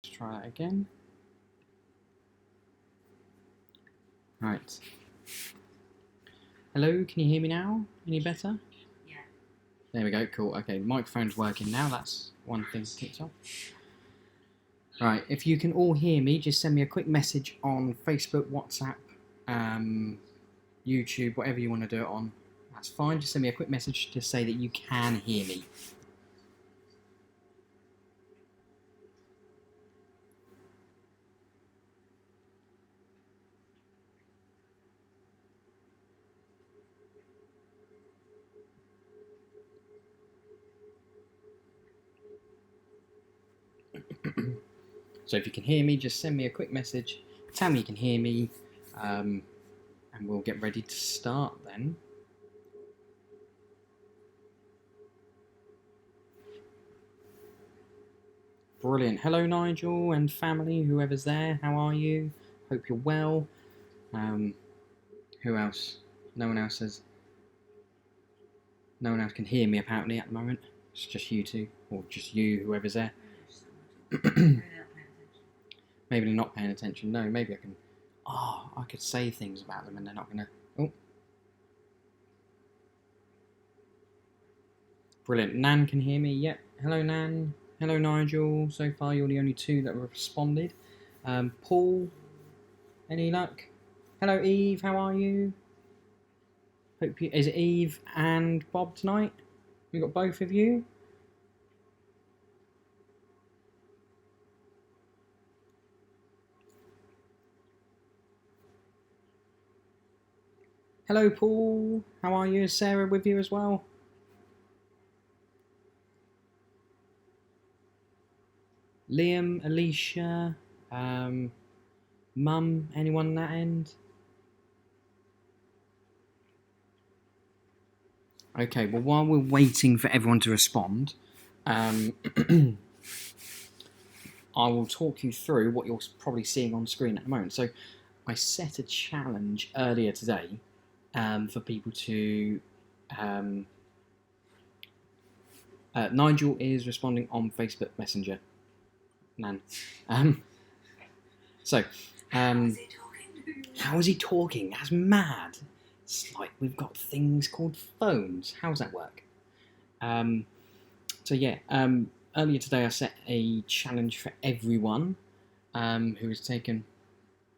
Let's try that again. Right. Hello, can you hear me now? Any better? Yeah. There we go, cool. Okay, the microphone's working now. That's one thing ticked off. Right, if you can all hear me, just send me a quick message on Facebook, WhatsApp, YouTube, whatever you want to do it on. That's fine. Just send me a quick message to say that you can hear me. So if you can hear me, just send me a quick message. Tell me you can hear me, and we'll get ready to start then. Brilliant. Hello, Nigel and family, whoever's there. How are you? Hope you're well. Who else? No one else says. No one else can hear me apparently at the moment. It's just you two, or just you, whoever's there. Maybe they're not paying attention. No, maybe I can. Oh, I could say things about them and they're not gonna. Oh. Brilliant. Nan can hear me. Yep. Hello, Nan. Hello, Nigel. So far, you're the only two that have responded. Paul, any luck? Hello, Eve. How are you? Hope you. Is it Eve and Bob tonight? We got both of you. Hello, Paul. How are you? Is Sarah with you as well? Liam, Alicia, Mum, anyone on that end? Okay, well, while we're waiting for everyone to respond, I will talk you through what you're probably seeing on screen at the moment. So I set a challenge earlier today for people to... Nigel is responding on Facebook Messenger. Nan. So... how is he talking? That's mad. It's like we've got things called phones. How does that work? So yeah, earlier today I set a challenge for everyone who has taken...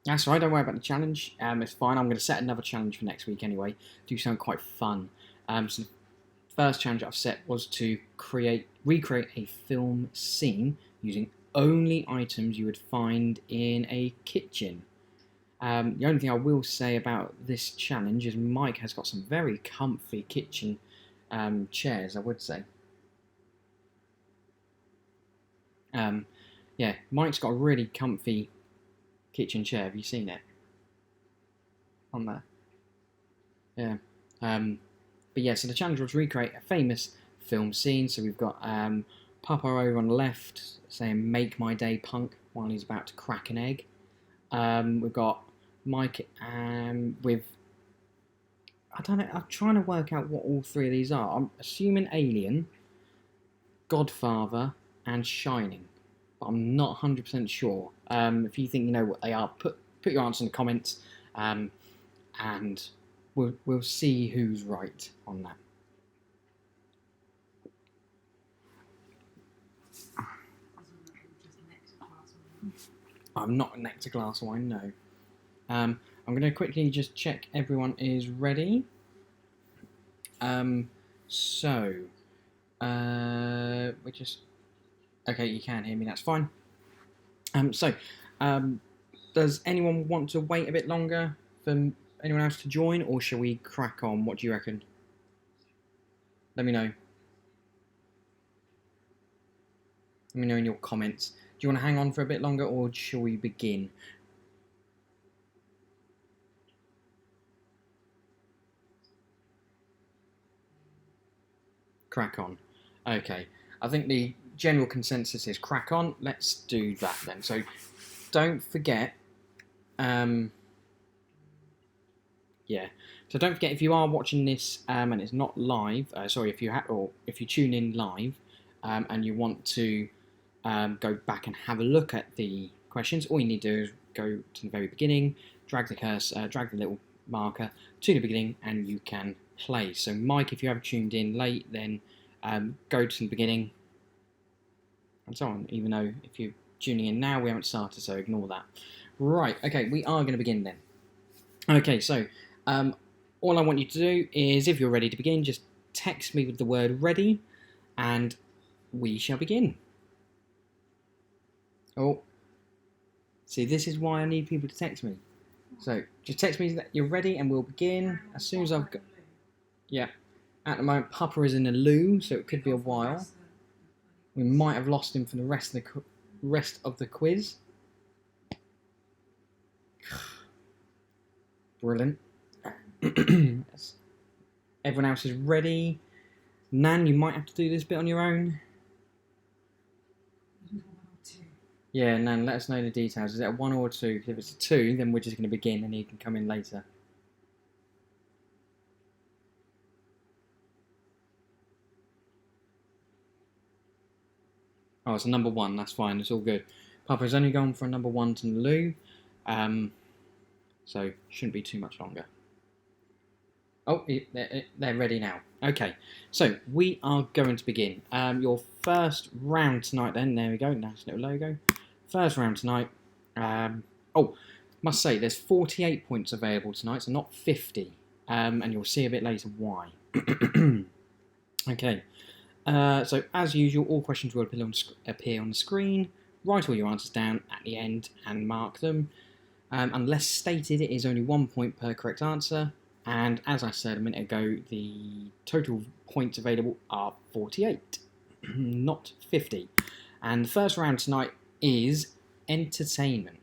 That's right, don't worry about the challenge. It's fine. I'm going to set another challenge for next week anyway. Do something quite fun. So the first challenge I've set was to recreate a film scene using only items you would find in a kitchen. The only thing I will say about this challenge is Mike has got some very comfy kitchen chairs, I would say. Yeah, Mike's got a really comfy kitchen chair. Have you seen it? On there. Yeah. But yeah, so the challenge was recreate a famous film scene. So we've got Papa over on the left saying "Make my day, punk" while he's about to crack an egg. We've got Mike with... I don't know, I'm trying to work out what all three of these are. I'm assuming Alien, Godfather, and Shining. But I'm not 100% sure. If you think you know what they are, put your answer in the comments, and we'll see who's right on that. I'm not next to glass of wine, no. I'm going to quickly just check everyone is ready. So, we just... Okay, you can hear me, that's fine. Does anyone want to wait a bit longer for anyone else to join, or shall we crack on? What do you reckon? Let me know. Let me know in your comments. Do you want to hang on for a bit longer, or shall we begin? Crack on. Okay. I think the general consensus is crack on. Let's do that then. So don't forget... yeah. So don't forget, if you are watching this and it's not live, if you tune in live and you want to go back and have a look at the questions, all you need to do is go to the very beginning, drag the little marker to the beginning, and you can play. So Mike, if you have tuned in late, then go to the beginning and so on, even though if you're tuning in now, we haven't started, so ignore that. Right, okay, we are going to begin then. Okay, so all I want you to do is, if you're ready to begin, just text me with the word ready, and we shall begin. Oh, see, this is why I need people to text me. So just text me that you're ready, and we'll begin as soon as I've got... Yeah, at the moment, Papa is in a loo, so it could be a while. We might have lost him for the rest of the quiz. Brilliant. Everyone else is ready. Nan, you might have to do this bit on your own. Yeah, Nan, let us know the details. Is it a 1 or a 2? If it's a 2, then we're just going to begin and he can come in later. Oh, it's a number 1. That's fine. It's all good. Papa's only gone for a number 1 to the loo. So shouldn't be too much longer. Oh, they're ready now. Okay, so we are going to begin. Your first round tonight then. There we go. Nice little logo. First round tonight. Oh, must say there's 48 points available tonight, so not 50. And you'll see a bit later why. Okay. So as usual, all questions will appear on the screen. Write all your answers down at the end and mark them. Unless stated, it is only 1 point per correct answer. And as I said a minute ago, the total points available are 48, not 50. And the first round tonight is entertainment.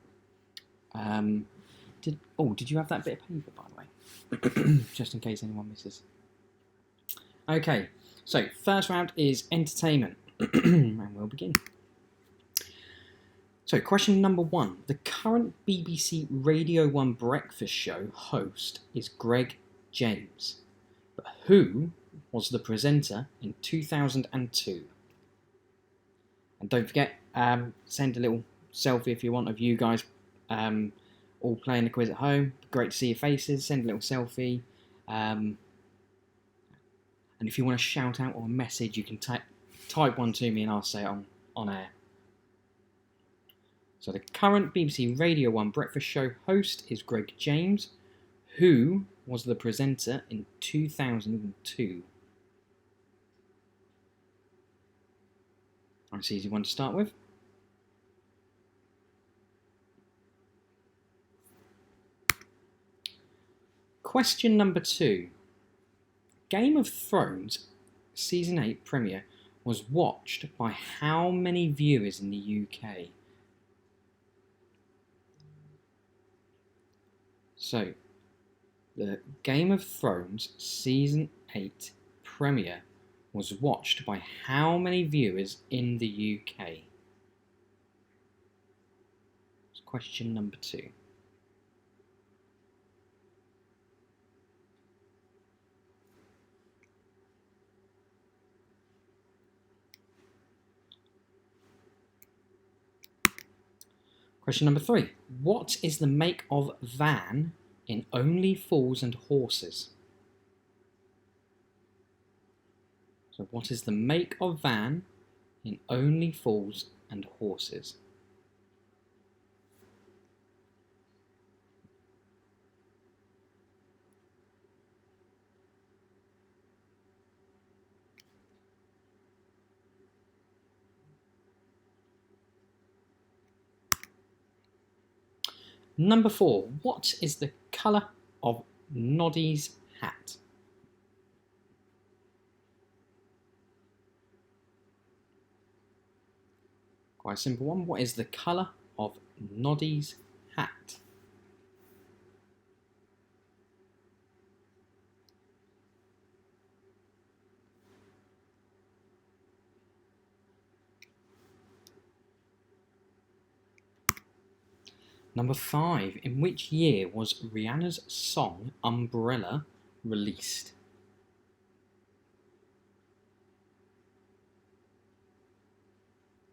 Did you have that bit of paper, by the way? Just in case anyone misses. Okay, so first round is entertainment. And we'll begin. So, question number 1. The current BBC Radio 1 breakfast show host is Greg James. But who was the presenter in 2002? And don't forget, send a little selfie if you want of you guys all playing the quiz at home. Great to see your faces. Send a little selfie. And if you want to shout out or message, you can type one to me and I'll say it on air. So the current BBC Radio 1 breakfast show host is Greg James, who was the presenter in 2002. Nice easy one to start with. Question number 2. Game of Thrones Season 8 premiere was watched by how many viewers in the UK? So, the Game of Thrones Season 8 premiere was watched by how many viewers in the UK? That's question number 2. Question number 3. What is the make of van in Only Fools and Horses? So what is the make of van in Only Fools and Horses? Number 4. What is the colour of Noddy's hat? Quite a simple one. What is the colour of Noddy's hat? Number 5. In which year was Rihanna's song Umbrella released?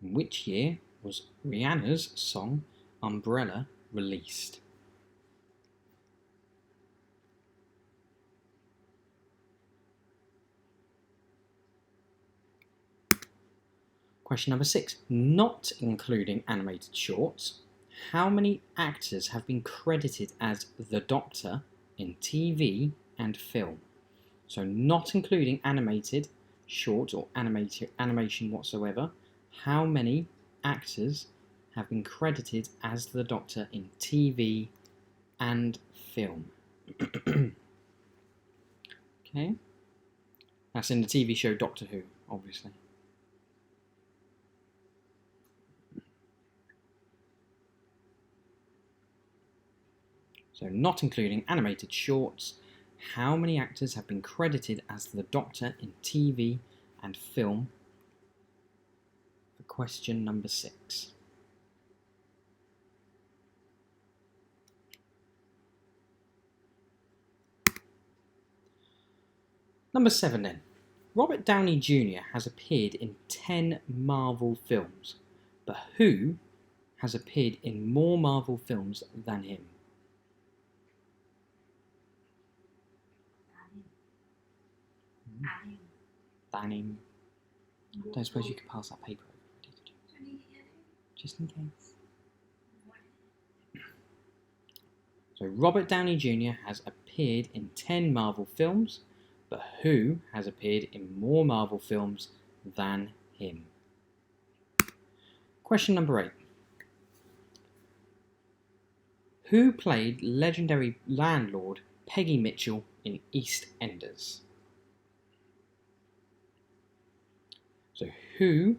In which year was Rihanna's song Umbrella released? Question number 6. Not including animated shorts, how many actors have been credited as the Doctor in TV and film? So not including animated short or animation whatsoever, how many actors have been credited as the Doctor in TV and film? Okay, that's in the TV show Doctor Who, obviously. So not including animated shorts, how many actors have been credited as the Doctor in TV and film? For question number 6. Number 7 then. Robert Downey Jr. has appeared in 10 Marvel films, but who has appeared in more Marvel films than him? Banning. I don't suppose you could pass that paper over, could you? Just in case. So Robert Downey Jr. has appeared in 10 Marvel films, but who has appeared in more Marvel films than him? Question number 8. Who played legendary landlord Peggy Mitchell in EastEnders? So who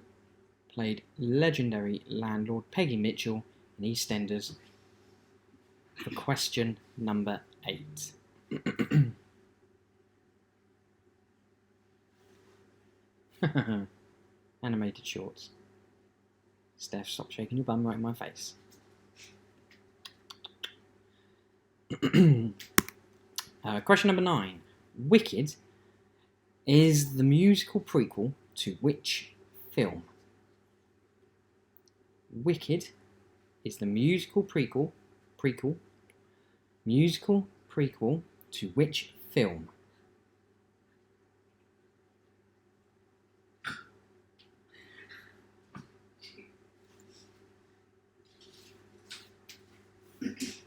played legendary landlord Peggy Mitchell in EastEnders? For question number 8. Animated shorts. Steph, stop shaking your bum right in my face. Question number 9. Wicked is the musical prequel to which film? Wicked is the musical prequel to which film? Okay.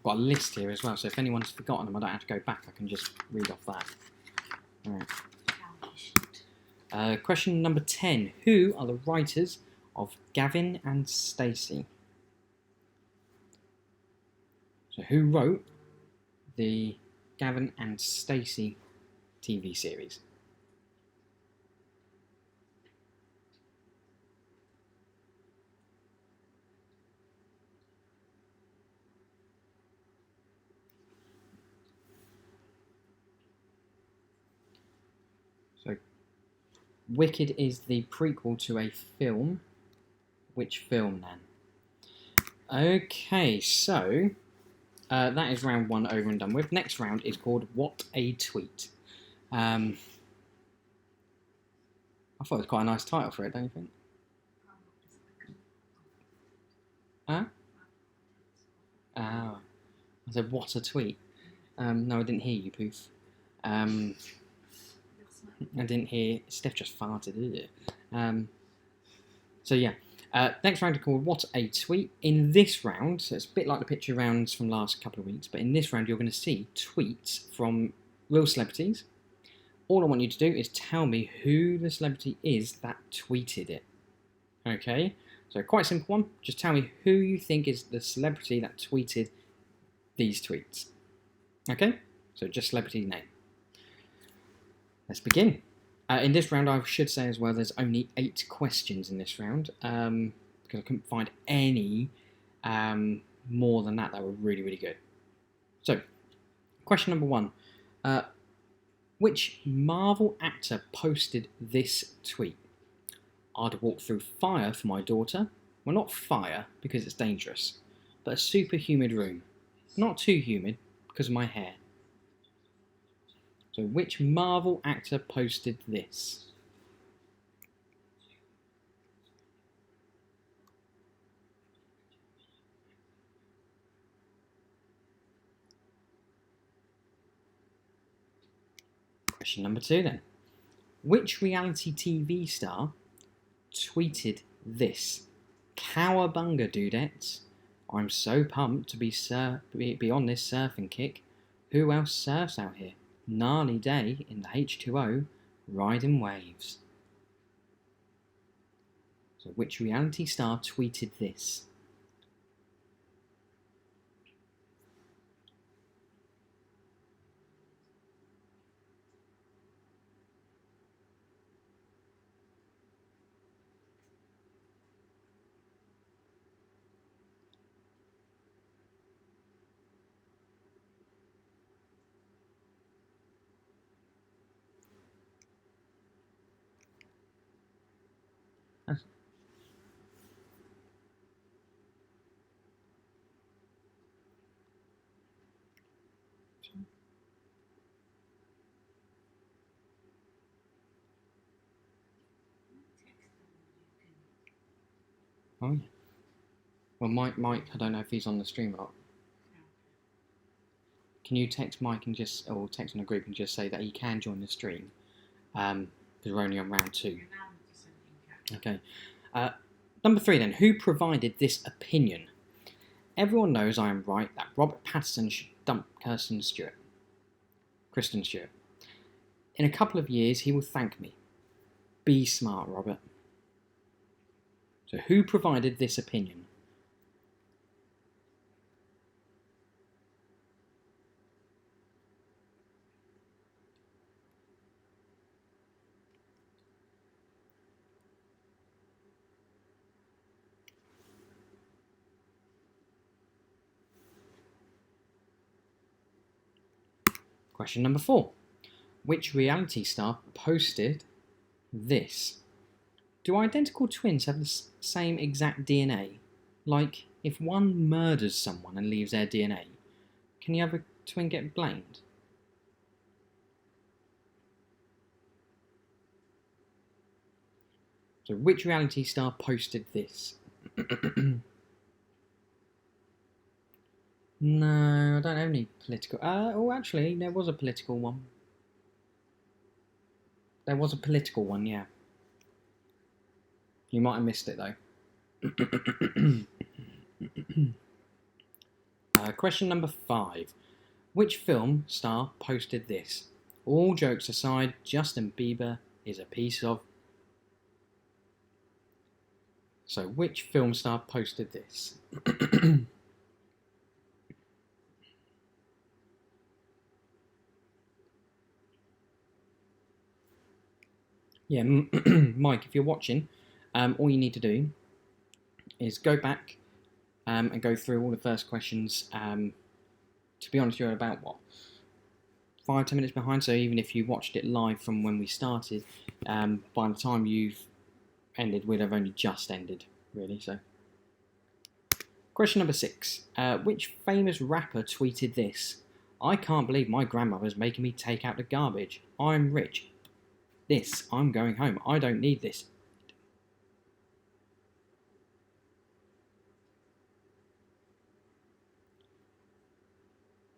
Got a list here as well, so if anyone's forgotten them, I don't have to go back. I can just read off that. All right. Question number 10. Who are the writers of Gavin and Stacey? So who wrote the Gavin and Stacey TV series? So Wicked is the prequel to a film. Which film then? Okay, so that is round 1 over and done with. Next round is called What a Tweet. I thought it was quite a nice title for it, don't you think? Huh? Oh, I said, what a tweet. No, I didn't hear you, Poof. I didn't hear... Steph just farted, did it? So yeah, next round is called What a Tweet. In this round, so it's a bit like the picture rounds from last couple of weeks, but in this round you're going to see tweets from real celebrities. All I want you to do is tell me who the celebrity is that tweeted it. Okay? So quite a simple one. Just tell me who you think is the celebrity that tweeted these tweets. Okay? So just celebrity name. Let's begin. In this round, I should say as well, there's only 8 questions in this round, because I couldn't find any more than that were really, really good. So, question number 1. Which Marvel actor posted this tweet? I'd walk through fire for my daughter. Well, not fire, because it's dangerous, but a super humid room. Not too humid, because of my hair. So which Marvel actor posted this? Question number 2 then. Which reality TV star tweeted this? Cowabunga dudettes. I'm so pumped to be on this surfing kick. Who else surfs out here? Gnarly day in the H2O, riding waves. So which reality star tweeted this? Oh yeah. Well, Mike, I don't know if he's on the stream or not. Can you text Mike and or text on a group and just say that he can join the stream? Because we're only on round 2. Okay. Number 3 then. Who provided this opinion? Everyone knows I am right that Robert Pattinson should dump Kristen Stewart. In a couple of years, he will thank me. Be smart, Robert. So who provided this opinion? Question number 4. Which reality star posted this? Do identical twins have the same exact DNA? Like, if one murders someone and leaves their DNA, can the other twin get blamed? So which reality star posted this? No, I don't have any political... actually, there was a political one. There was a political one, yeah. You might have missed it, though. Question number 5. Which film star posted this? All jokes aside, Justin Bieber is a piece of... So, which film star posted this? Yeah, Mike, if you're watching, all you need to do is go back and go through all the first questions. To be honest, you're about, 5-10 minutes behind, so even if you watched it live from when we started, by the time you've ended, we'd have only just ended, really. So, question number 6. Which famous rapper tweeted this? I can't believe my grandmother's making me take out the garbage. I'm rich. I'm going home. I don't need this.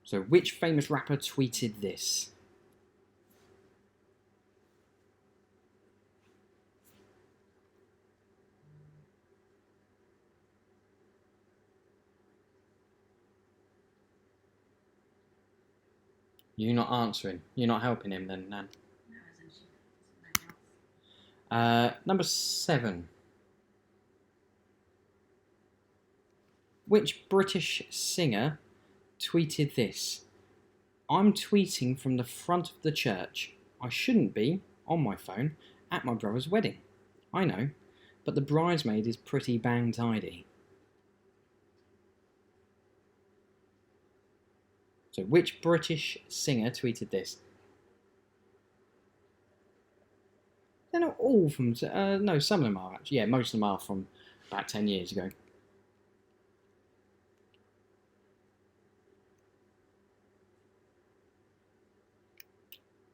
So, which famous rapper tweeted this? You're not answering. You're not helping him then, Nan. Number 7. Which British singer tweeted this? I'm tweeting from the front of the church. I shouldn't be, on my phone, at my brother's wedding. I know, but the bridesmaid is pretty bang tidy. So which British singer tweeted this? They're not all from... no, some of them are actually. Yeah, most of them are from about 10 years ago.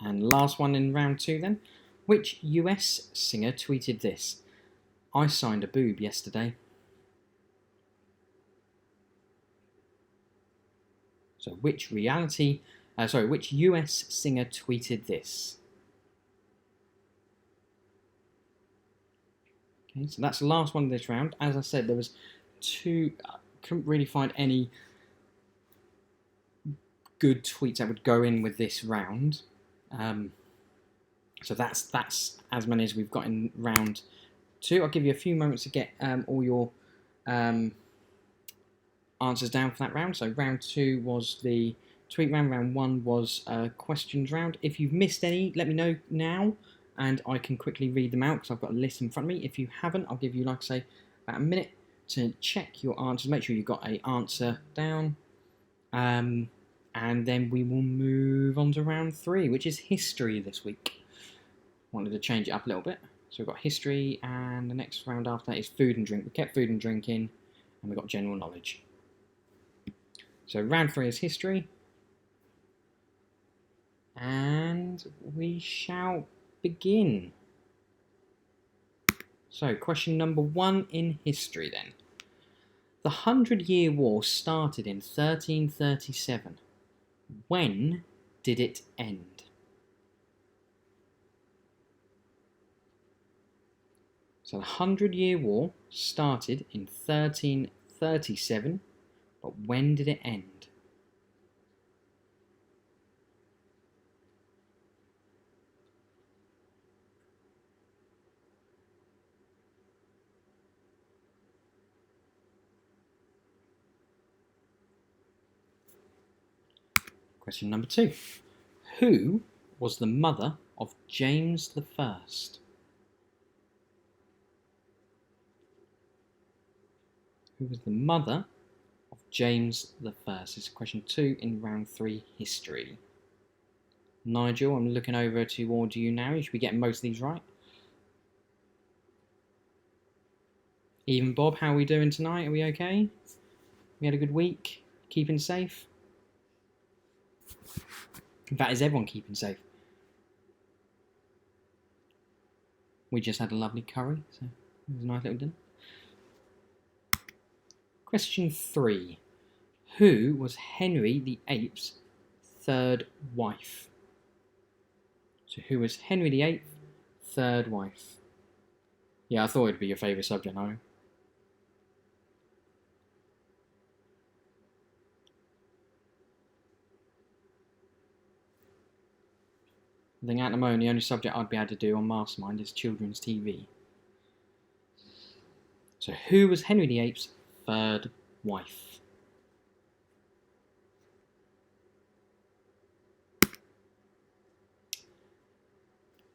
And last one in round 2 then. Which US singer tweeted this? I signed a boob yesterday. So which which US singer tweeted this? Okay, so that's the last one of this round. As I said, there was 2. I couldn't really find any good tweets that would go in with this round. So that's as many as we've got in round 2. I'll give you a few moments to get all your answers down for that round. So round 2 was the tweet round. Round 1 was questions round. If you've missed any, let me know now, and I can quickly read them out because I've got a list in front of me. If you haven't, I'll give you, like I say, about a minute to check your answers. Make sure you've got an answer down. And then we will move on to round 3, which is history this week. Wanted to change it up a little bit. So we've got history, and the next round after that is food and drink. We kept food and drink in, and we've got general knowledge. So round 3 is history. And we shall begin. So question number 1 in history then. The 100-Year War started in 1337. When did it end? So the 100-Year War started in 1337, but when did it end? Question number 2. Who was the mother of James I? Who was the mother of James I? This is question 2 in round 3 history. Nigel, I'm looking over toward you now. You should be getting most of these right. Even Bob, how are we doing tonight? Are we okay? We had a good week? Keeping safe? In fact, is everyone keeping safe? We just had a lovely curry, so it was a nice little dinner. Question 3. Who was Henry VIII's third wife? So who was Henry VIII, third wife? Yeah, I thought it'd be your favourite subject, no? I think at the moment the only subject I'd be able to do on Mastermind is children's TV. So who was Henry VIII's third wife?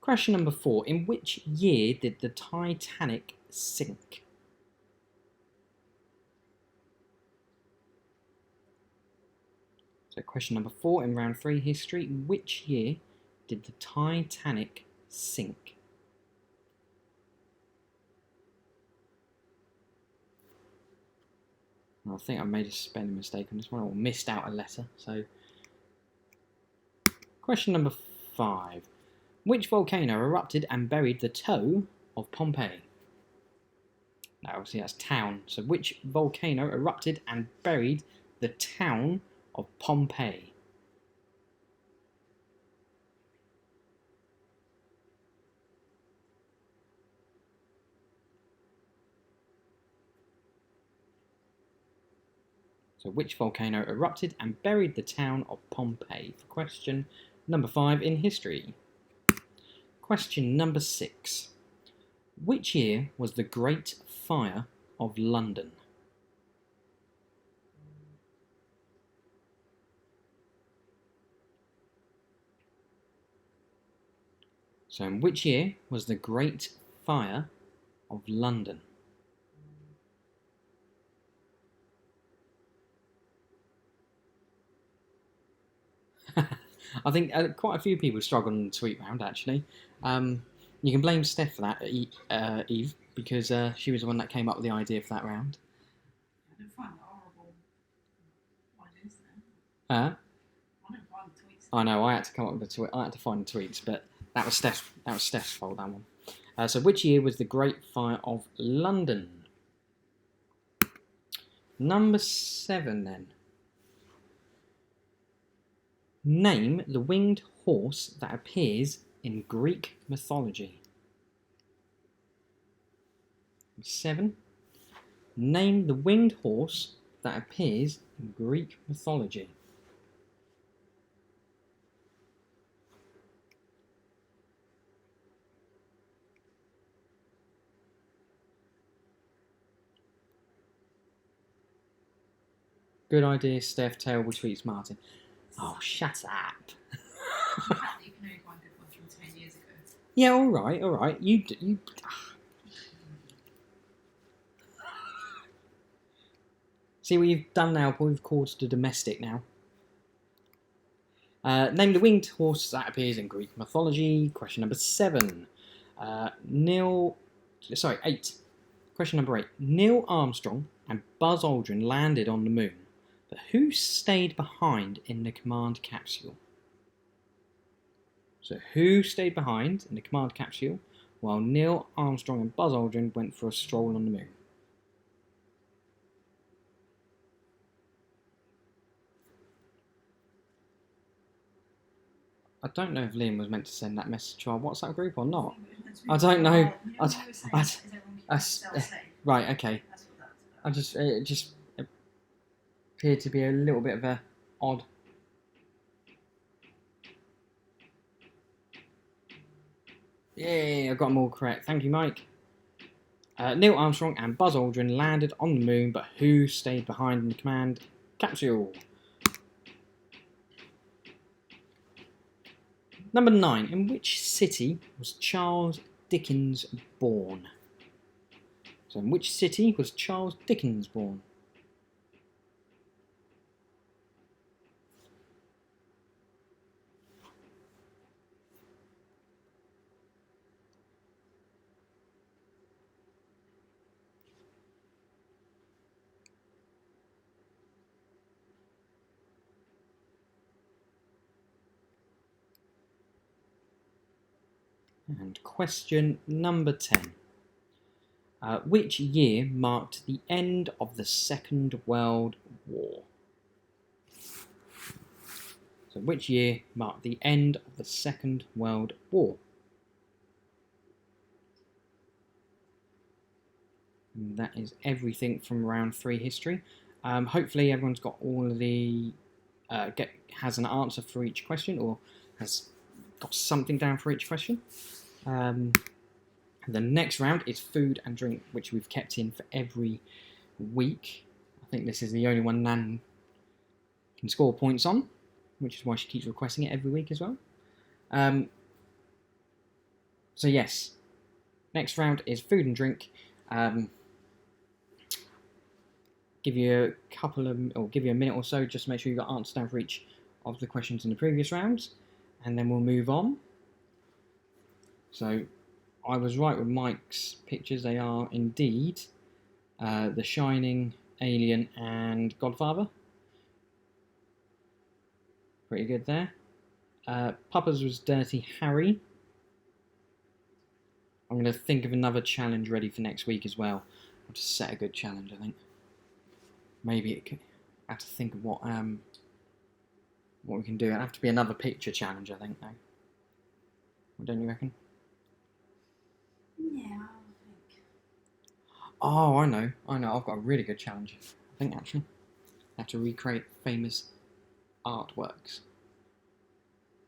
Question number 4. In which year did the Titanic sink? So question number 4 in round 3 history. In which year did the Titanic sink? I think I made a spelling mistake on this one, or missed out a letter. So, question number 5. Which volcano erupted and buried the toe of Pompeii? Now, obviously that's town. So which volcano erupted and buried the town of Pompeii? So which volcano erupted and buried the town of Pompeii? For question number 5 in history. Question number 6. Which year was the Great Fire of London? So in which year was the Great Fire of London? I think quite a few people struggled in the tweet round, actually. You can blame Steph for that, Eve, because she was the one that came up with the idea for that round. I don't find the horrible ideas there. I don't find the tweets. I know. I had to come up with a tweet. I had to find the tweets, but that was Steph's fault. That one. So, which year was the Great Fire of London? Number 7, then. Name the winged horse that appears in Greek mythology. 7. Name the winged horse that appears in Greek mythology. Good idea, Steph. Terrible tweets, Martin. Oh, shut up. You can only find good ones from 10 years ago. Yeah, all right. You. See what you've done now, Paul? We've called to domestic now. Name the winged horse that appears in Greek mythology. Question number 7. 8. Question number 8. Neil Armstrong and Buzz Aldrin landed on the moon, but who stayed behind in the command capsule? So who stayed behind in the command capsule while Neil Armstrong and Buzz Aldrin went for a stroll on the moon? I don't know if Liam was meant to send that message to our WhatsApp group or not. I don't know. Right, okay. It just appeared to be a little bit of a odd. Yeah, I got them all correct. Thank you, Mike. Neil Armstrong and Buzz Aldrin landed on the moon, but who stayed behind in the command capsule? Number 9. In which city was Charles Dickens born? So in which city was Charles Dickens born? And question number 10. Which year marked the end of the Second World War? So which year marked the end of the Second World War? And that is everything from round 3 history. Hopefully everyone's got all of the has an answer for each question, or has got something down for each question. The next round is food and drink, which we've kept in for every week. I think this is the only one Nan can score points on, which is why she keeps requesting it every week as well. So yes, next round is food and drink. Give you a minute or so just to make sure you got answers down for each of the questions in the previous rounds, and then we'll move on. So I was right with Mike's pictures. They are indeed The Shining, Alien, and Godfather. Pretty good there. Papa's was Dirty Harry. I'm going to think of another challenge ready for next week as well. I'll just set a good challenge, I think. Maybe it could. I have to think of what we can do. It'll have to be another picture challenge, I think, though. What don't you reckon? Yeah, I think. Oh, I know. I've got a really good challenge. I think, actually. I have to recreate famous artworks.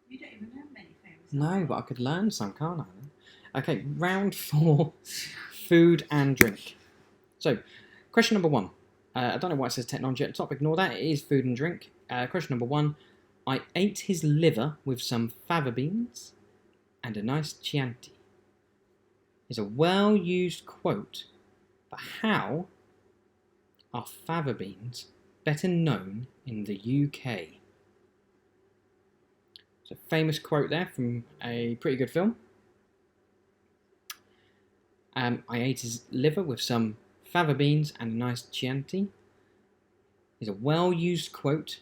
You don't even know many famous No, but I could learn some, can't I? Okay, round 4, food and drink. So, question number 1. I don't know why it says technology at the top. Ignore that. It is food and drink. Question number 1. I ate his liver with some fava beans and a nice Chianti. Is a well-used quote, but how are fava beans better known in the UK? It's a famous quote there from a pretty good film. I ate his liver with some fava beans and a nice Chianti. Is a well-used quote,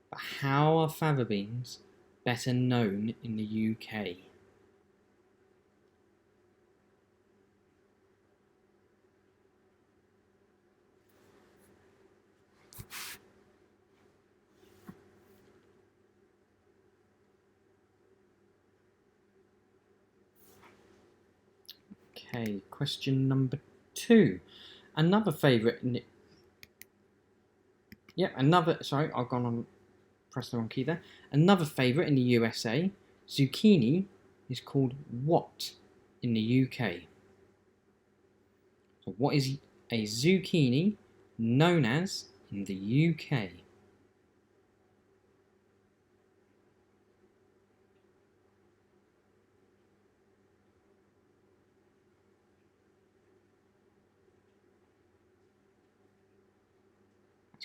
but how are fava beans better known in the UK? Okay, question number 2. Another favourite. Sorry, I've gone on. Press the wrong key there. Another favourite in the USA, zucchini, is called what in the UK? So, what is a zucchini known as in the UK?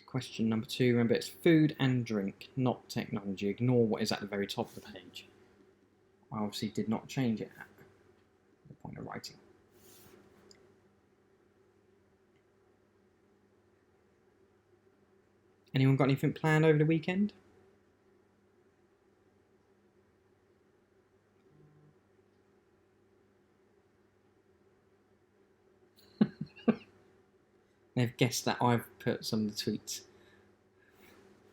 Question number 2. Remember, it's food and drink, not technology. Ignore what is at the very top of the page. I obviously did not change it at the point of writing. Anyone got anything planned over the weekend? They've guessed that I've put some of the tweets.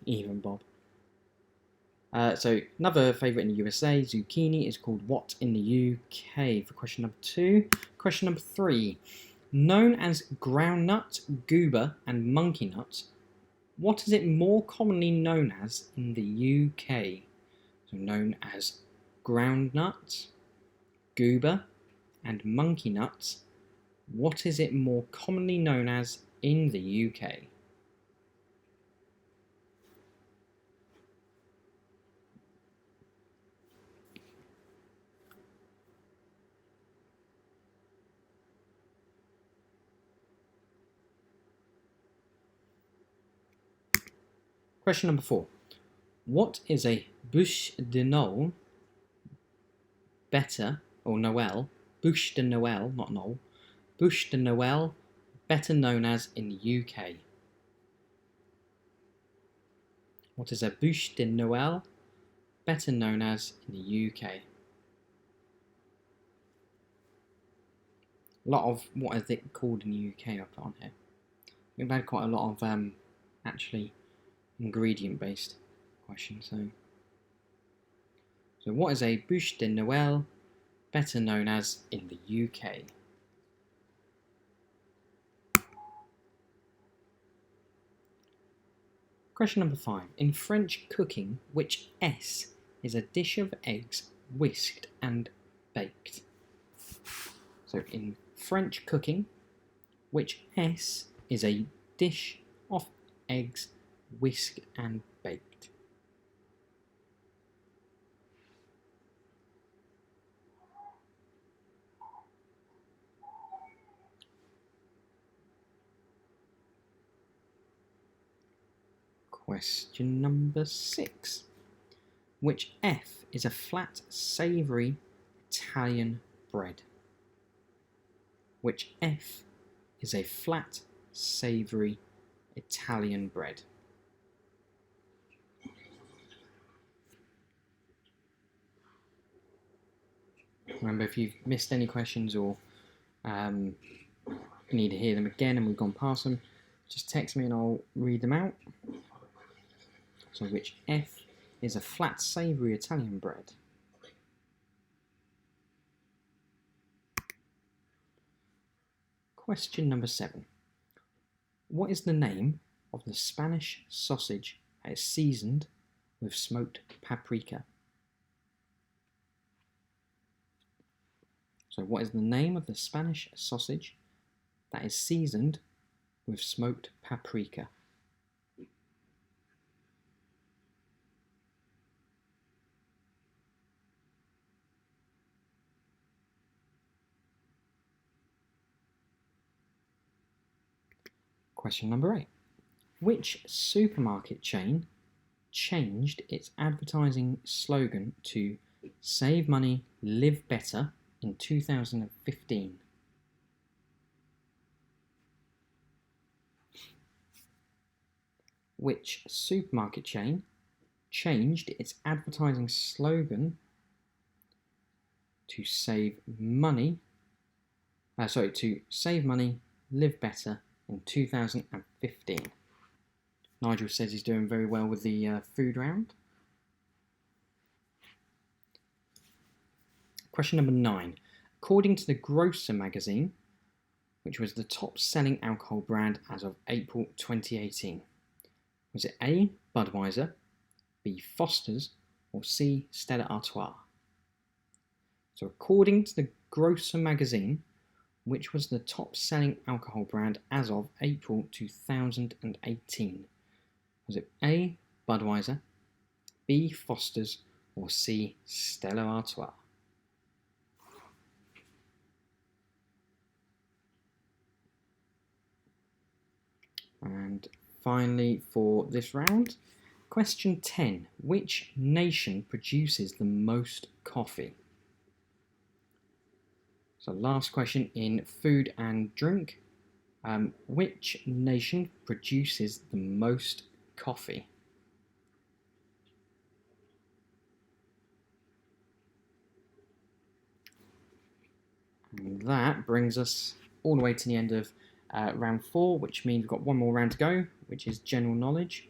Even Bob. So another favourite in the USA, zucchini, is called what in the UK for question number 2. Question number 3. Known as groundnut, goober and monkey nut, what is it more commonly known as in the UK? So known as groundnut, goober and monkey nut, what is it more commonly known as in the UK? Question number 4. What is a bûche de Noël better, or Noël, bûche de Noël, not Noël, bûche de Noël better known as in the UK? What is a bûche de Noël better known as in the UK? A lot of what is it called in the UK I've put on here. We've had quite a lot of actually ingredient based questions. So what is a bûche de Noël better known as in the UK? Question number 5. In French cooking, which S is a dish of eggs whisked and baked? So in French cooking, which S is a dish of eggs whisked and baked? Question number 6. Which F is a flat, savoury Italian bread? Which F is a flat, savoury Italian bread? Remember, if you've missed any questions or need to hear them again and we've gone past them, just text me and I'll read them out. So which F is a flat, savoury Italian bread? Question number 7. What is the name of the Spanish sausage that is seasoned with smoked paprika? So what is the name of the Spanish sausage that is seasoned with smoked paprika? Question number 8. Which supermarket chain changed its advertising slogan to "Save money, live better" in 2015? Which supermarket chain changed its advertising slogan to save money, live better in 2015. Nigel says he's doing very well with the food round. Question number 9. According to the Grocer magazine, which was the top-selling alcohol brand as of April 2018, was it A, Budweiser, B, Foster's, or C, Stella Artois? So according to the Grocer magazine, which was the top-selling alcohol brand as of April 2018, was it A, Budweiser, B, Foster's, or C, Stella Artois? And finally for this round, question 10. Which nation produces the most coffee? So last question in food and drink. Which nation produces the most coffee? And that brings us all the way to the end of round 4, which means we've got one more round to go, which is general knowledge.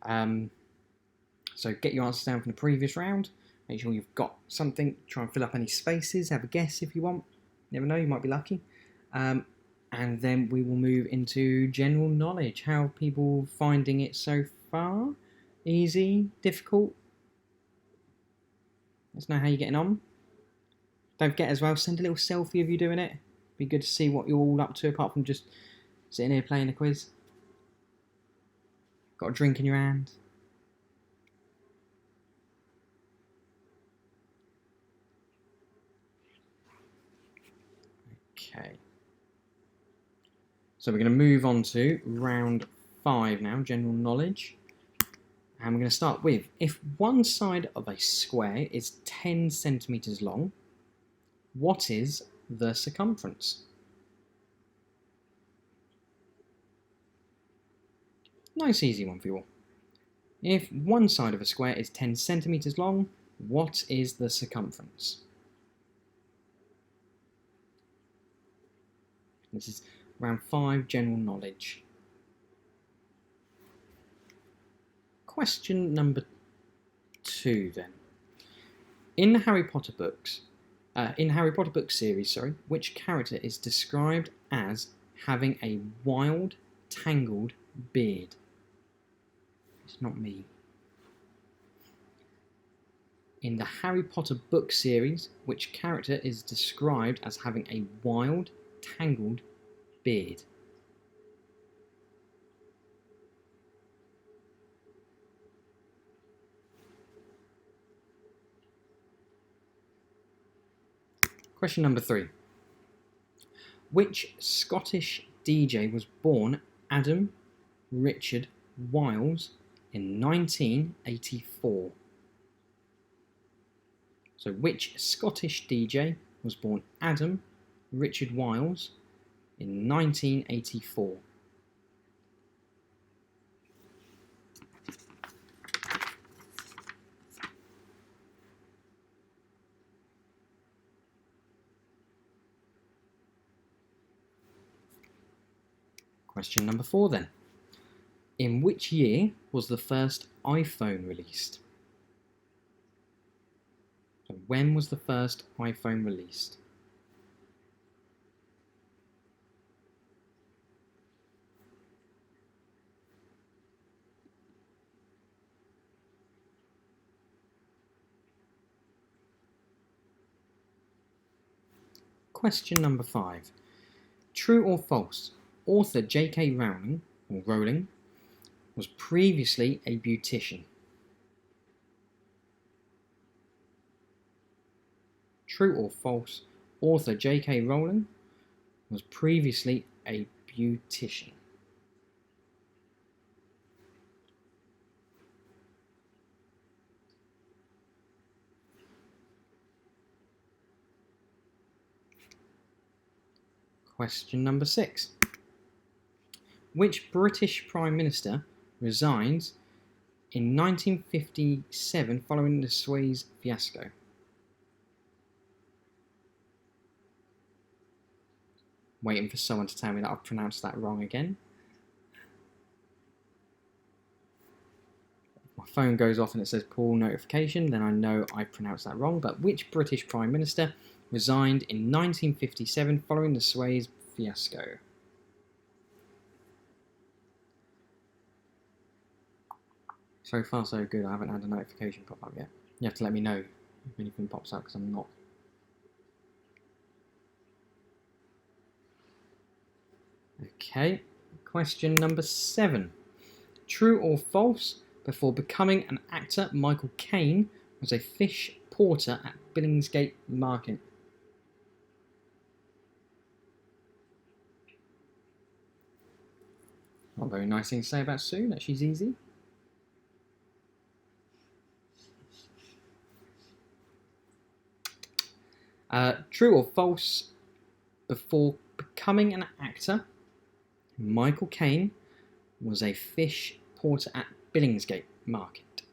So get your answers down from the previous round. Make sure you've got something. Try and fill up any spaces. Have a guess if you want. Never know, you might be lucky. And then we will move into general knowledge. How are people finding it so far? Easy? Difficult? Let us know how you're getting on. Don't forget as well, send a little selfie of you doing it. Be good to see what you're all up to apart from just sitting here playing a quiz. Got a drink in your hand. Okay. So we're going to move on to round 5 now, general knowledge. And we're going to start with, if one side of a square is 10 centimetres long, what is the circumference? Nice easy one for you all. If one side of a square is 10 centimetres long, what is the circumference? This is round 5, general knowledge. Question number 2 then. In the Harry Potter books series, which character is described as having a wild, tangled beard? It's not me. In the Harry Potter book series, which character is described as having a wild, tangled beard? Question number 3. Which Scottish DJ was born Adam Richard Wiles in 1984? So which Scottish DJ was born Adam Richard Wiles in 1984? Question number 4 then. In which year was the first iPhone released? So when was the first iPhone released? Question number 5. True or false? Author J.K. Rowling was previously a beautician. True or false? Author J.K. Rowling was previously a beautician. Question number 6. Which British Prime Minister resigned in 1957 following the Suez fiasco? Waiting for someone to tell me that I've pronounced that wrong again. If my phone goes off and it says call notification, then I know I pronounced that wrong. But which British Prime Minister resigned in 1957 following the Suez fiasco? So far so good, I haven't had a notification pop up yet. You have to let me know if anything pops up because I'm not. Okay, question number 7. True or false? Before becoming an actor, Michael Caine was a fish porter at Billingsgate Market. Not a very nice thing to say about Sue, that she's easy. True or false? Before becoming an actor, Michael Caine was a fish porter at Billingsgate Market.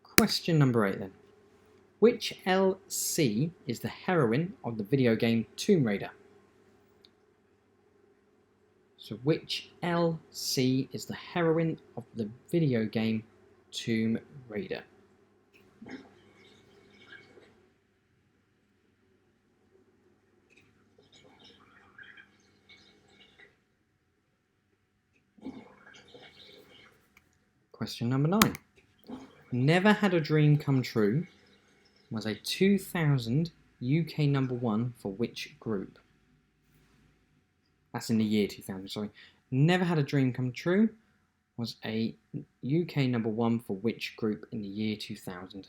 Question number 8 then. Which LC is the heroine of the video game Tomb Raider? So which LC is the heroine of the video game Tomb Raider? Question number 9. Never Had a Dream Come True was a 2000 UK #1 for which group? That's in the year 2000, sorry. Never Had a Dream Come True was a UK #1 for which group in the year 2000?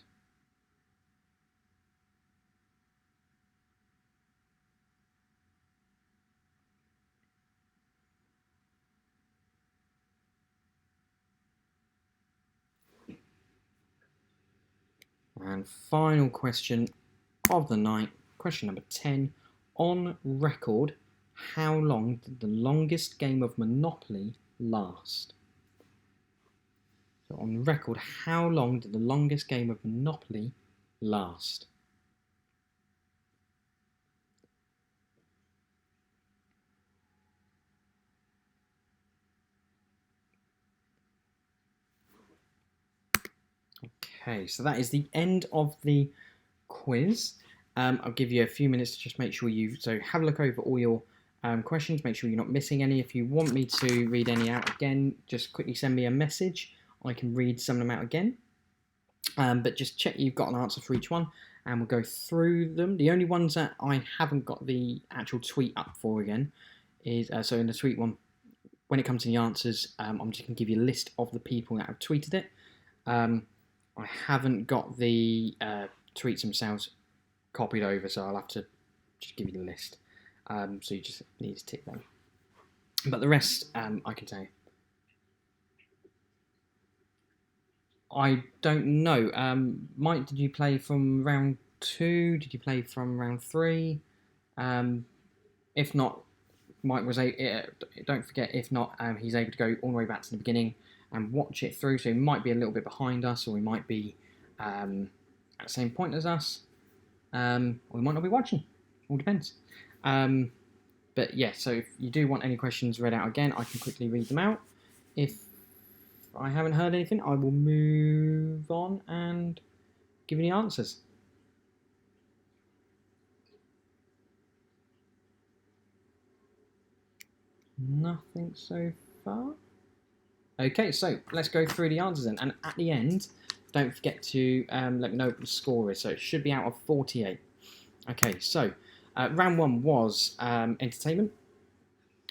And final question of the night, question number 10. On record, how long did the longest game of Monopoly last? So on record, how long did the longest game of Monopoly last? Okay, so that is the end of the quiz. I'll give you a few minutes to just make sure so have a look over all your questions, make sure you're not missing any. If you want me to read any out again, just quickly send me a message. I can read some of them out again. But just check you've got an answer for each one, and we'll go through them. The only ones that I haven't got the actual tweet up for again is, so in the tweet one, when it comes to the answers, I'm just going to give you a list of the people that have tweeted it. I haven't got the tweets themselves copied over, so I'll have to just give you the list. So you just need to tick them. But the rest, I can tell you. I don't know. Mike, did you play from round 2? Did you play from round 3? If not, Mike was don't forget, if not, he's able to go all the way back to the beginning and watch it through. So he might be a little bit behind us, or he might be at the same point as us, or we might not be watching. All depends. But yeah, so if you do want any questions read out again, I can quickly read them out. If I haven't heard anything, I will move on and give you the answers. Nothing so far. Okay, so let's go through the answers then. And at the end, don't forget to let me know what the score is. So it should be out of 48. Okay, so round 1 was entertainment.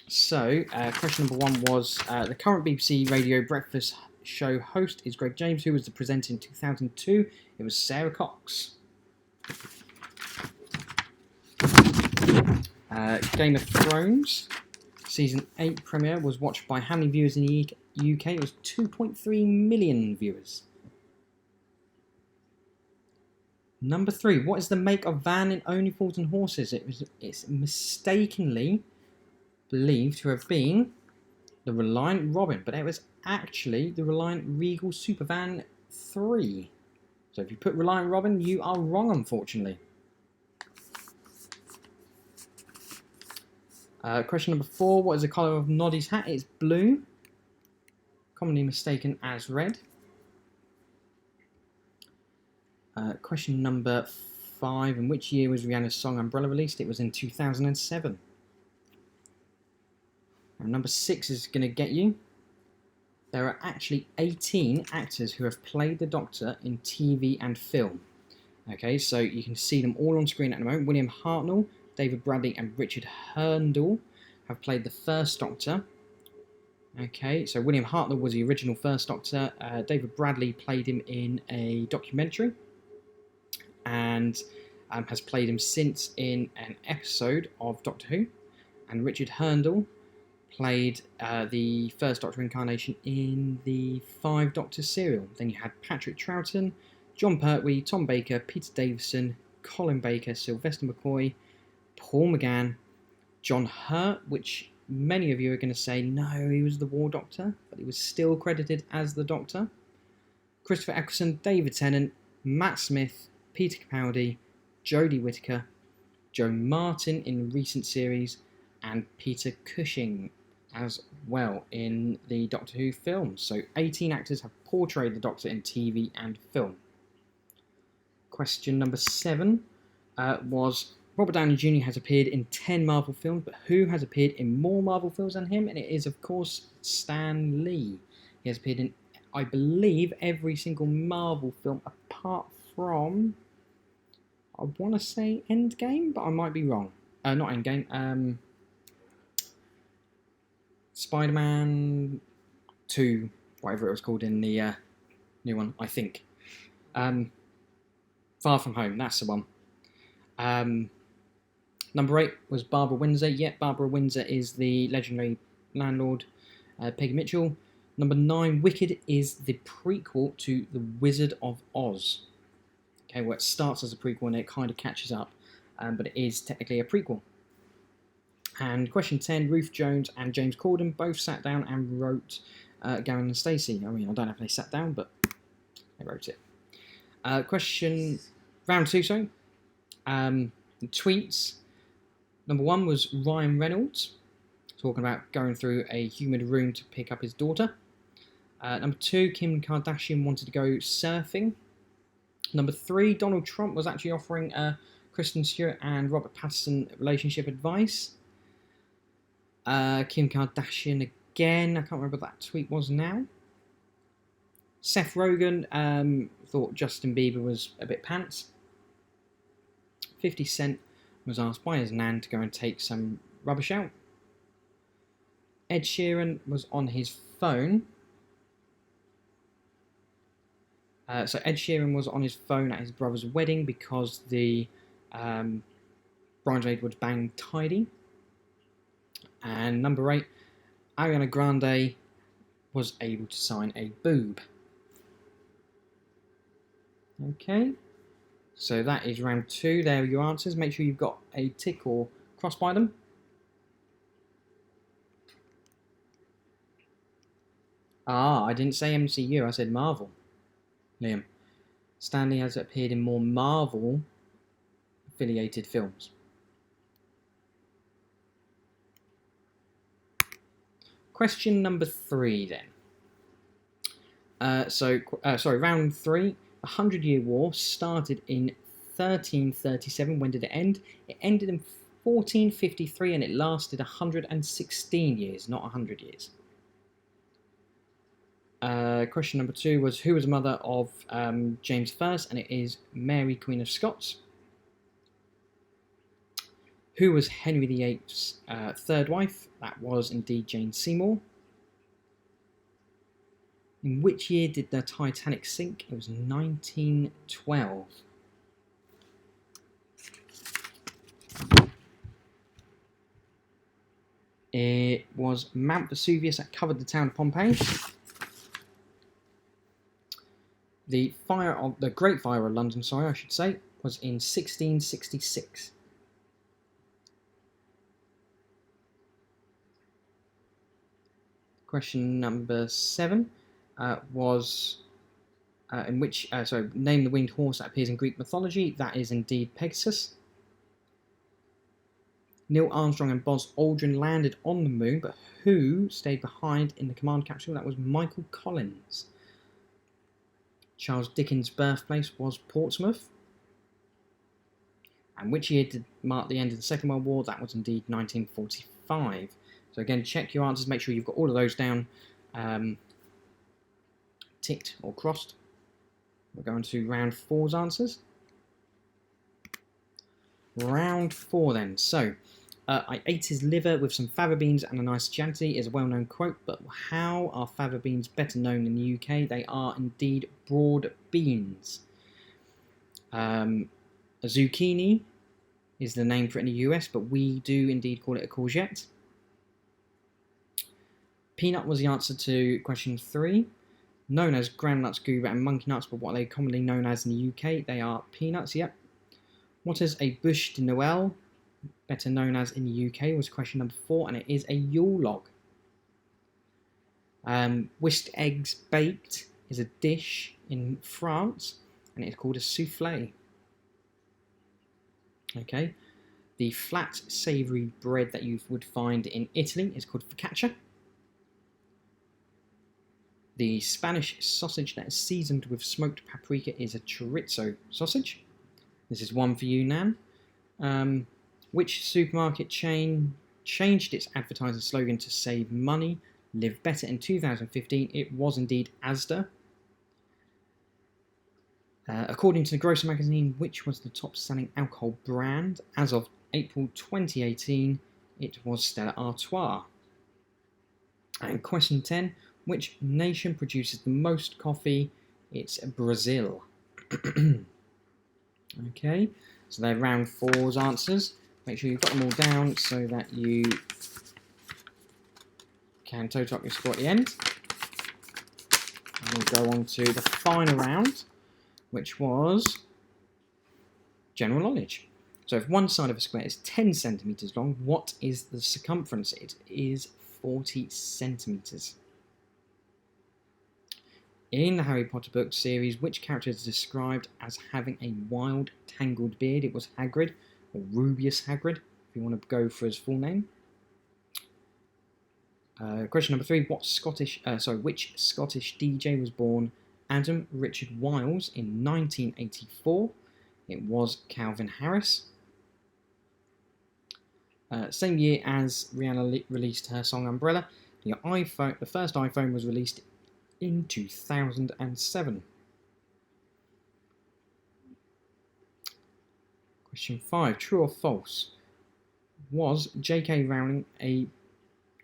So question number 1 was the current BBC Radio Breakfast Show host is Greg James. Who was the presenter in 2002? It was Sarah Cox. Game of Thrones season 8 premiere was watched by how many viewers in the UK? It was 2.3 million viewers. Number 3. What is the make of van in Only Fools and Horses? It's mistakenly believed to have been the Reliant Robin, but it was actually the Reliant Regal Supervan 3. So if you put Reliant Robin, you are wrong, unfortunately. Question number 4. What is the colour of Noddy's hat? It's blue, commonly mistaken as red. Question number 5. In which year was Rihanna's song Umbrella released? It was in 2007. And number 6 is going to get you. There are actually 18 actors who have played the Doctor in TV and film. Okay, so you can see them all on screen at the moment. William Hartnell, David Bradley and Richard Herndl have played the first Doctor. Okay, so William Hartnell was the original first Doctor. David Bradley played him in a documentary and has played him since in an episode of Doctor Who. And Richard Herndl played the first Doctor incarnation in the 5 Doctor serial. Then you had Patrick Troughton, John Pertwee, Tom Baker, Peter Davison, Colin Baker, Sylvester McCoy, Paul McGann, John Hurt, which many of you are going to say, no, he was the War Doctor, but he was still credited as the Doctor. Christopher Eccleston, David Tennant, Matt Smith, Peter Capaldi, Jodie Whittaker, Joe Martin in recent series, and Peter Cushing as well in the Doctor Who films. So 18 actors have portrayed the Doctor in TV and film. Question number 7 was Robert Downey Jr. has appeared in 10 Marvel films, but who has appeared in more Marvel films than him? And it is, of course, Stan Lee. He has appeared in, I believe, every single Marvel film apart from, I want to say Endgame, but I might be wrong. Not Endgame. Spider-Man 2, whatever it was called in the new one, I think. Far From Home, that's the one. Number 8 was Barbara Windsor. Yep, Barbara Windsor is the legendary landlord, Peggy Mitchell. Number 9, Wicked is the prequel to The Wizard of Oz. Okay, well, it starts as a prequel and it kind of catches up, but it is technically a prequel. And question 10, Ruth Jones and James Corden both sat down and wrote Gavin and Stacey. I mean, I don't know if they sat down, but they wrote it. Round 2, sorry. Tweets. Number 1 was Ryan Reynolds, talking about going through a humid room to pick up his daughter. Number 2, Kim Kardashian wanted to go surfing. Number 3, Donald Trump was actually offering Kristen Stewart and Robert Pattinson relationship advice. Kim Kardashian again, I can't remember what that tweet was now. Seth Rogen thought Justin Bieber was a bit pants. 50 Cent was asked by his nan to go and take some rubbish out. Ed Sheeran was on his phone. So Ed Sheeran was on his phone at his brother's wedding because the bridesmaid was bang tidy. And number 8, Ariana Grande was able to sign a boob. Okay, so that is round 2. There are your answers. Make sure you've got a tick or cross by them. I didn't say MCU, I said Marvel. Liam, Stanley has appeared in more Marvel affiliated films. Question number 3 then. Round 3. The 100-Year War started in 1337. When did it end? It ended in 1453 and it lasted 116 years, not 100 years. Question number 2 was who was the mother of James I? And it is Mary, Queen of Scots. Who was Henry VIII's third wife? That was indeed Jane Seymour. In which year did the Titanic sink? It was 1912. It was Mount Vesuvius that covered the town of Pompeii. The Great Fire of London, sorry, I should say, was in 1666. Question number 7 was name the winged horse that appears in Greek mythology. That is indeed Pegasus. Neil Armstrong and Buzz Aldrin landed on the moon, but who stayed behind in the command capsule? That was Michael Collins. Charles Dickens' birthplace was Portsmouth. And which year did mark the end of the Second World War? That was indeed 1945. So again, check your answers, make sure you've got all of those down, ticked or crossed. We're going to round 4's answers. Round 4 then. So, I ate his liver with some fava beans and a nice Chianti is a well-known quote, but how are fava beans better known in the UK? They are indeed broad beans. A zucchini is the name for it in the US, but we do indeed call it a courgette. Peanut was the answer to question 3. Known as groundnuts, goober and monkey nuts, but what are they commonly known as in the UK? They are peanuts, yep. What is a bûche de Noël, better known as in the UK, was question number 4, and it is a Yule log. Whisked eggs baked is a dish in France, and it's called a soufflé. Okay, the flat savoury bread that you would find in Italy is called focaccia. The Spanish sausage that is seasoned with smoked paprika is a chorizo sausage. This is one for you, Nan. Which supermarket chain changed its advertising slogan to save money, live better in 2015? It was indeed Asda. According to the Grocer magazine, which was the top-selling alcohol brand? As of April 2018, it was Stella Artois. And question 10, which nation produces the most coffee? It's Brazil. Okay, so they're round 4's answers. Make sure you've got them all down so that you can total up your score at the end. And we'll go on to the final round, which was general knowledge. So if one side of a square is 10 centimetres long, what is the circumference? It is 40 centimetres. In the Harry Potter book series, which character is described as having a wild, tangled beard? It was Hagrid, or Rubius Hagrid, if you want to go for his full name. Question number 3, which Scottish DJ was born Adam Richard Wiles in 1984? It was Calvin Harris. Same year as Rihanna released her song Umbrella, the first iPhone was released in 2007. Question 5, true or false? Was J.K. Rowling a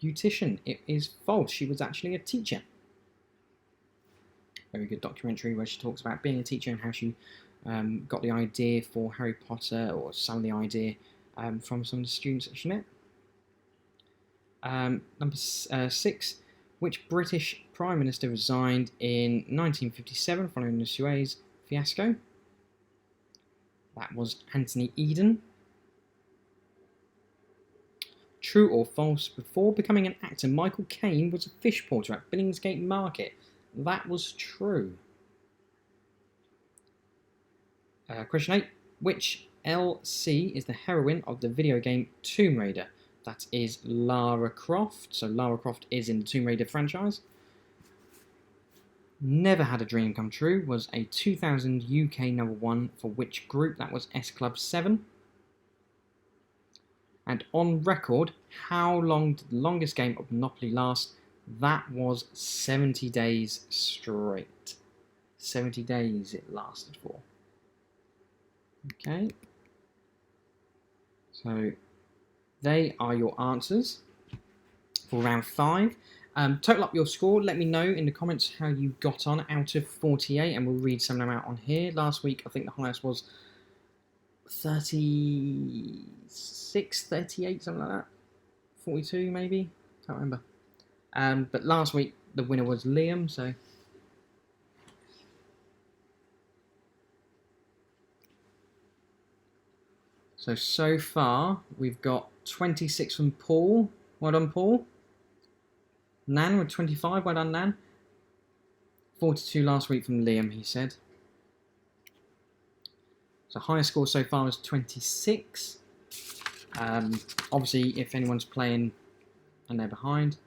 beautician? It is false. She was actually a teacher. Very good documentary where she talks about being a teacher and how she got the idea for Harry Potter, or some of the idea from some of the students that she met. Number 6, which British Prime Minister resigned in 1957 following the Suez fiasco? That was Anthony Eden. True or false? Before becoming an actor, Michael Caine was a fish porter at Billingsgate Market. That was true. Question 8. Which LC is the heroine of the video game Tomb Raider? That is Lara Croft. So Lara Croft is in the Tomb Raider franchise. Never Had a Dream Come True was a 2000 UK #1 for which group? That was S Club 7. And on record, how long did the longest game of Monopoly last? That was 70 days straight. 70 days it lasted for. Okay. So they are your answers for round 5. Total up your score. Let me know in the comments how you got on out of 48, and we'll read some of them out on here. Last week, I think the highest was 36, 38, something like that. 42, maybe. Can't remember. But last week, the winner was Liam, so So far, we've got 26 from Paul. Well done, Paul. Nan with 25. Well done, Nan. 42 last week from Liam, he said. So highest score so far is 26. Obviously, if anyone's playing and they're behind.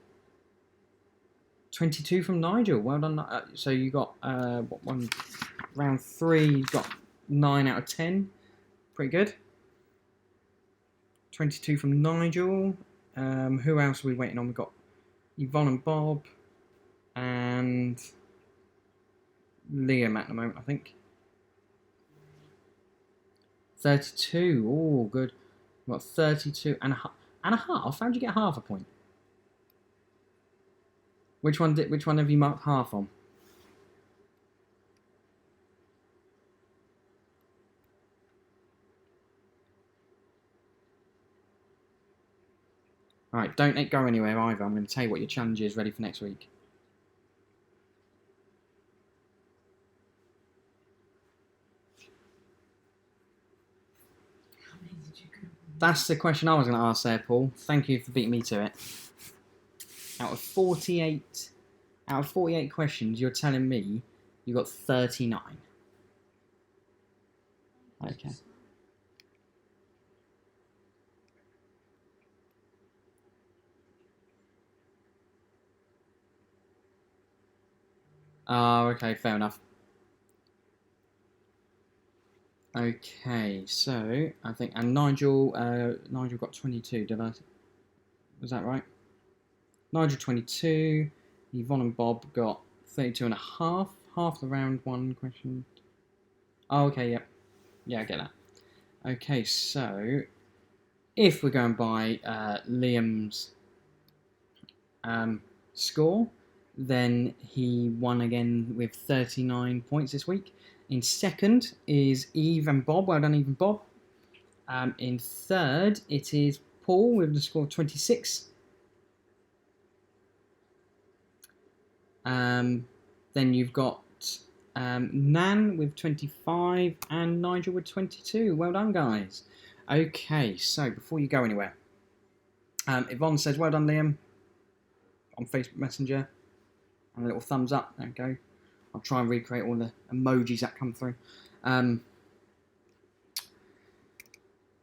22 from Nigel. Well done. So you got round 3. You got 9 out of 10. Pretty good. 22 from Nigel. Who else are we waiting on? We've got Yvonne and Bob and Liam at the moment, I think. 32. Oh, good. We've got 32 and a half. How'd you get half a point? Which one have you marked half on? Alright, don't go anywhere either. I'm going to tell you what your challenge is ready for next week. How many did you go? That's the question I was going to ask there, Paul. Thank you for beating me to it. Out of 48 questions, you're telling me you got 39. Okay. Oh, okay, fair enough. Okay, so I think, and Nigel got 22. Was that right? Nigel 22. Yvonne and Bob got 32 and a half. Half the round 1 question. Oh, okay, yep. Yeah, I get that. Okay, so if we're going by Liam's score, then he won again with 39 points this week. In second is Eve and Bob. Well done, Eve and Bob. In third, it is Paul with the score of 26. Then you've got Nan with 25 and Nigel with 22. Well done, guys. Okay, so before you go anywhere, Yvonne says, well done, Liam, on Facebook Messenger. And a little thumbs up. There we go. I'll try and recreate all the emojis that come through.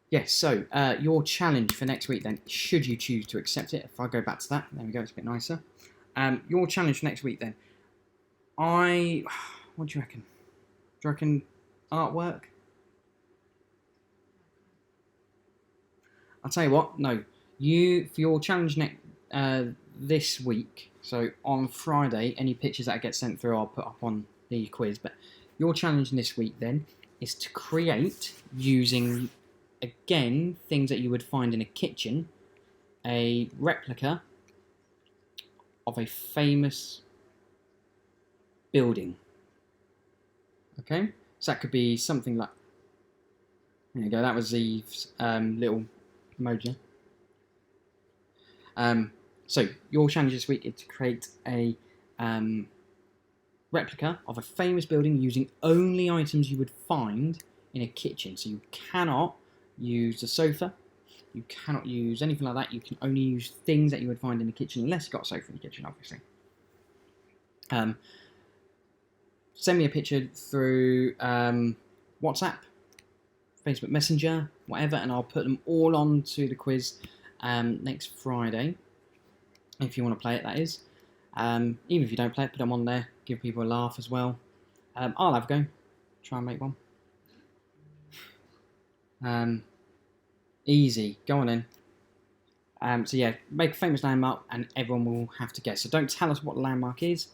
Yes, so your challenge for next week then, should you choose to accept it, if I go back to that, there we go, it's a bit nicer. Your challenge for next week then, what do you reckon? Do you reckon artwork? I'll tell you what, no. For your challenge this week, so on Friday, any pictures that get sent through I'll put up on the quiz, but your challenge this week then is to create, using, again, things that you would find in a kitchen, a replica of a famous building. Okay? So that could be something like, there you go, that was Eve's little emoji. So your challenge this week is to create a replica of a famous building using only items you would find in a kitchen. So you cannot use the sofa, you cannot use anything like that. You can only use things that you would find in the kitchen, unless you've got a sofa in the kitchen, obviously. Send me a picture through WhatsApp, Facebook Messenger, whatever, and I'll put them all onto the quiz next Friday. If you want to play it, that is. Even if you don't play it, put them on there. Give people a laugh as well. I'll have a go. Try and make one. Easy. Go on in. So yeah, make a famous landmark and everyone will have to guess. So don't tell us what the landmark is.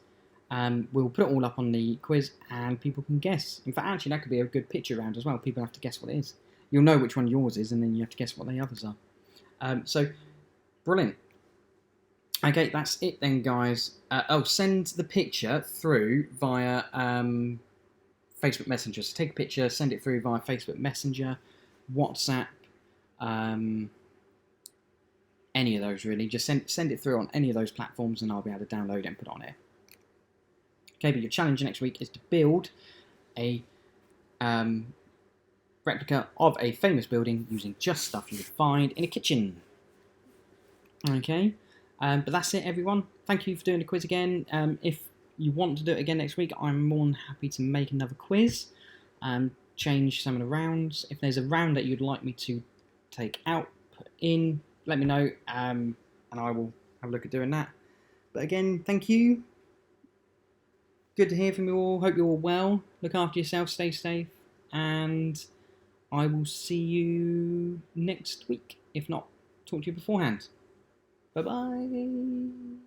We'll put it all up on the quiz and people can guess. In fact, actually, that could be a good picture round as well. People have to guess what it is. You'll know which one yours is and then you have to guess what the others are. So, brilliant. Okay, that's it then, guys. Send the picture through via Facebook Messenger. So take a picture, send it through via Facebook Messenger, WhatsApp, any of those really. Just send it through on any of those platforms and I'll be able to download it and put it on here. Okay, but your challenge next week is to build a replica of a famous building using just stuff you would find in a kitchen. Okay, but that's it, everyone. Thank you for doing the quiz again. If you want to do it again next week, I'm more than happy to make another quiz, change some of the rounds. If there's a round that you'd like me to take out, put in, let me know, and I will have a look at doing that. But again, thank you. Good to hear from you all. Hope you're all well. Look after yourself, stay safe, and I will see you next week. If not, talk to you beforehand. Bye-bye.